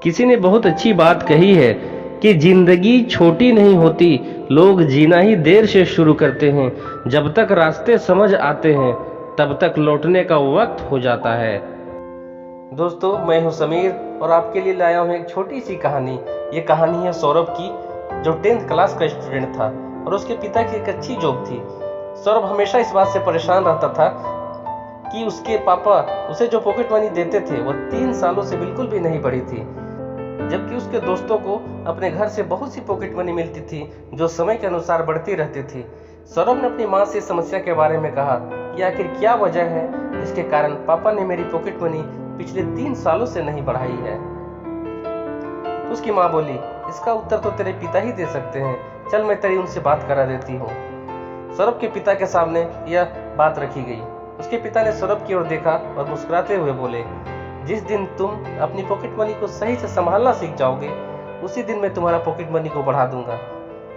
किसी ने बहुत अच्छी बात कही है कि जिंदगी छोटी नहीं होती, लोग जीना ही देर से शुरू करते हैं। जब तक रास्ते समझ आते हैं तब तक लौटने का वक्त हो जाता है। दोस्तों, मैं हूं समीर और आपके लिए लाया हूं एक छोटी सी कहानी। ये कहानी है सौरभ की, जो 10th क्लास का स्टूडेंट था और उसके पिता की एक अच्छी जॉब थी। सौरभ हमेशा इस बात से परेशान रहता था कि उसके पापा उसे जो पॉकेट मनी देते थे वो 3 सालों से बिल्कुल भी नहीं बढ़ी थी, जबकि उसके दोस्तों को अपने घर से बहुत सी पॉकेट मनी मिलती थी जो समय के अनुसार बढ़ती रहती थी। सौरभ ने अपनी माँ से समस्या के बारे में कहा कि आखिर क्या वजह है जिसके कारण पापा ने मेरी पॉकेट मनी पिछले 3 सालों से नहीं बढ़ाई है। उसकी माँ बोली, इसका उत्तर तो तेरे पिता ही दे सकते हैं, चल मैं तेरी उनसे बात करा देती हूँ। सौरभ के पिता के सामने यह बात रखी गई। उसके पिता ने सौरभ की ओर देखा और मुस्कुराते हुए बोले, जिस दिन तुम अपनी पॉकेट मनी को सही से संभालना सीख जाओगे उसी दिन मैं तुम्हारा पॉकेट मनी को बढ़ा दूंगा।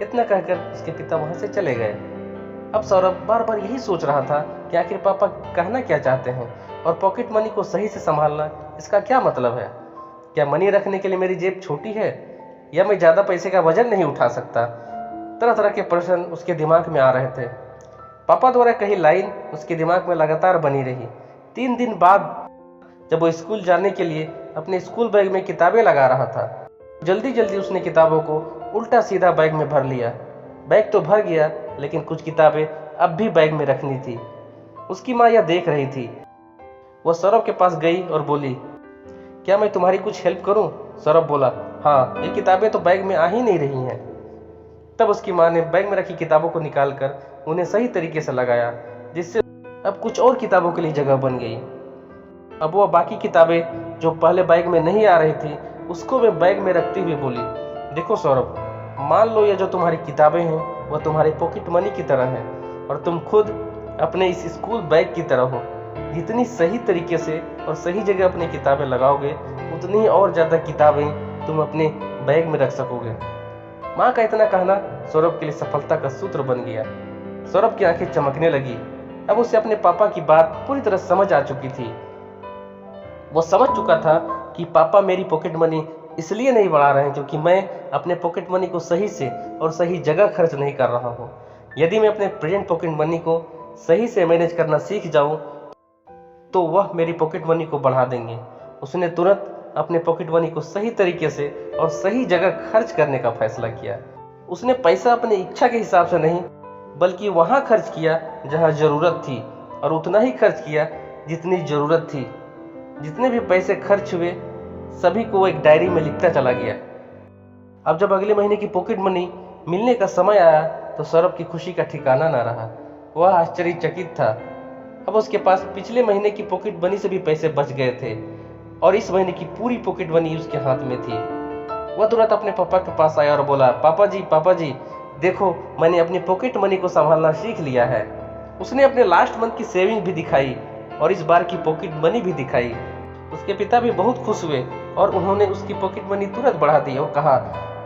इतना कहकर उसके पिता वहां से चले गए। अब सौरभ बार बार यही सोच रहा था कि आखिर पापा कहना क्या चाहते हैं और पॉकेट मनी को सही से संभालना इसका क्या मतलब है। क्या मनी रखने के लिए मेरी जेब छोटी है या मैं ज्यादा पैसे का वजन नहीं उठा सकता। तरह तरह के प्रश्न उसके दिमाग में आ रहे थे। पापा द्वारा कही लाइन उसके दिमाग में लगातार बनी रही। 3 दिन बाद जब वो स्कूल जाने के लिए अपने स्कूल बैग में किताबें लगा रहा था, जल्दी जल्दी उसने किताबों को उल्टा सीधा बैग में भर लिया। बैग तो भर गया लेकिन कुछ किताबें अब भी बैग में रखनी थी। उसकी माँ यह देख रही थी। वह सौरभ के पास गई और बोली, क्या मैं तुम्हारी कुछ हेल्प करूं? सौरभ बोला, हाँ, ये किताबें तो बैग में आ ही नहीं रही हैं। तब उसकी माँ ने बैग में रखी किताबों को निकालकर उन्हें सही तरीके से लगाया, जिससे अब कुछ और किताबों के लिए जगह बन गई। अब वह बाकी किताबें जो पहले बैग में नहीं आ रही थी उसको वे बैग में रखती हुई बोली, देखो सौरभ, मान लो ये जो तुम्हारी किताबें हैं वह तुम्हारी पॉकेट मनी की तरह है और तुम खुद अपने इस स्कूल बैग की तरह हो। जितनी सही तरीके से और सही जगह अपनी किताबें लगाओगे उतनी ही और ज्यादा किताबें तुम अपने बैग में रख सकोगे। माँ का इतना कहना सौरभ के लिए सफलता का सूत्र बन गया। सौरभ की आंखें चमकने लगी। अब उसे अपने पापा की बात पूरी तरह समझ आ चुकी थी। वो समझ चुका था कि पापा मेरी पॉकेट मनी इसलिए नहीं बढ़ा रहे हैं क्योंकि मैं अपने पॉकेट मनी को सही से और सही जगह खर्च नहीं कर रहा हूँ। यदि मैं अपने प्रेजेंट पॉकेट मनी को सही से मैनेज करना सीख जाऊं तो वह मेरी पॉकेट मनी को बढ़ा देंगे। उसने तुरंत अपने पॉकेट मनी को सही तरीके से और सही जगह खर्च करने का फैसला किया। उसने पैसा अपनी इच्छा के हिसाब से नहीं बल्कि वहां खर्च किया जहां जरूरत थी और उतना ही खर्च किया जितनी जरूरत थी। जितने भी पैसे खर्च हुए सभी को वो एक डायरी में लिखता चला गया। अब जब अगले महीने की पॉकेट मनी मिलने का समय आया तो सौरभ की खुशी का ठिकाना ना रहा। वह आश्चर्यचकित था। अब उसके पास पिछले महीने की पॉकेट मनी से भी पैसे बच गए थे और इस महीने की पूरी पॉकेट मनी उसके हाथ में थी। वह तुरंत अपने पापा के पास आया और बोला, पापा जी, देखो मैंने अपनी पॉकेट मनी को संभालना सीख लिया है। उसने अपने लास्ट मंथ की सेविंग भी दिखाई और इस बार की पॉकेट मनी भी दिखाई। उसके पिता भी बहुत खुश हुए और उन्होंने उसकी पॉकेट मनी तुरंत बढ़ा दी और कहा,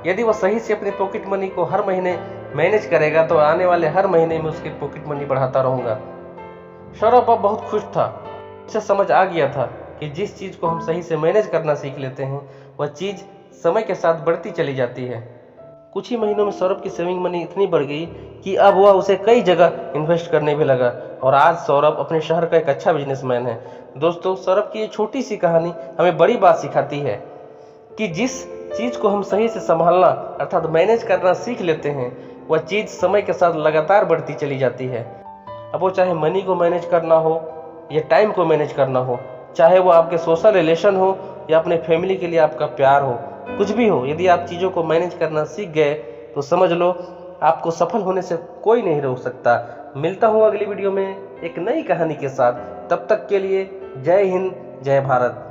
यदि वह सही से अपनी पॉकेट मनी को हर महीने मैनेज करेगा तो आने वाले हर महीने में उसकी पॉकेट मनी बढ़ाता रहूंगा। सौरभ अब बहुत खुश था। उसे समझ आ गया था कि जिस चीज को हम सही से मैनेज करना सीख लेते हैं वह चीज समय के साथ बढ़ती चली जाती है। कुछ ही महीनों में सौरभ की सेविंग मनी इतनी बढ़ गई कि अब वह उसे कई जगह इन्वेस्ट करने भी लगा और आज सौरभ अपने शहर का एक अच्छा बिजनेसमैन है। दोस्तों, सौरभ की ये छोटी सी कहानी हमें बड़ी बात सिखाती है कि जिस चीज को हम सही से संभालना अर्थात मैनेज करना सीख लेते हैं वह चीज समय के साथ लगातार बढ़ती चली जाती है। अब वो चाहे मनी को मैनेज करना हो या टाइम को मैनेज करना हो, चाहे वो आपके सोशल रिलेशन हो या अपने फैमिली के लिए आपका प्यार हो, कुछ भी हो, यदि आप चीज़ों को मैनेज करना सीख गए तो समझ लो आपको सफल होने से कोई नहीं रोक सकता। मिलता हूँ अगली वीडियो में एक नई कहानी के साथ। तब तक के लिए जय हिंद, जय भारत।